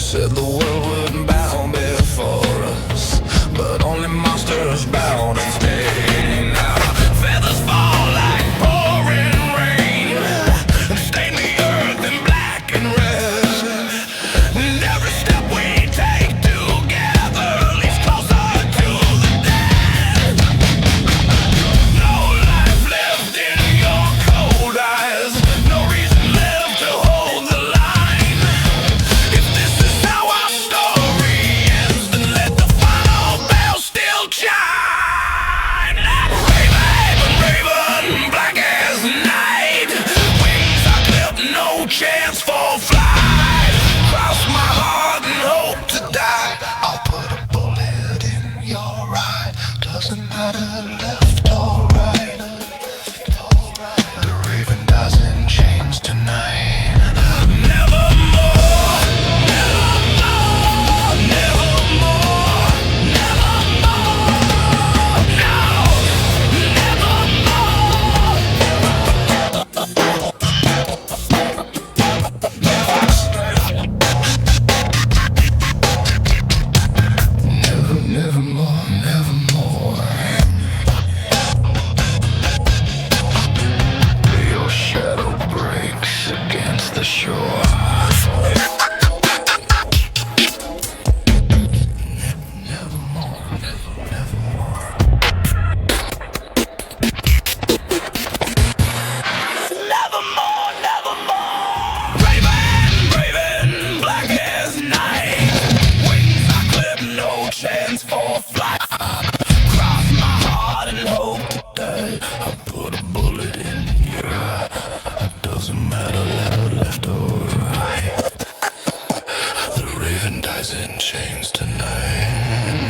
Said the world wouldn't bow before us, but only monsters bow instead. Now feathers fall like pouring rain and stain the earth in black and red. And every step we take together leads closer to the dead. No life left in your cold eyes, no reason left to hold the line. If this is how our story ends, then let the final bell still chime. Raven, raven, black as night, wings are clipped, no chance for flight. Cross my heart and hope to die. I'll put a bullet in your eye. Doesn't matter left or right. The raven dies in chains tonight. Nevermore, nevermore, nevermore, nevermore. No, nevermore. Nevermore, nevermore. Your shadow breaks against the shore. Nevermore, nevermore. Nevermore, nevermore. Raven, raven, black as night, wings are clipped, no chance for flight. Cross my heart and hope to die. I put a bullet in your eye. It doesn't matter left or right. The raven dies in chains tonight.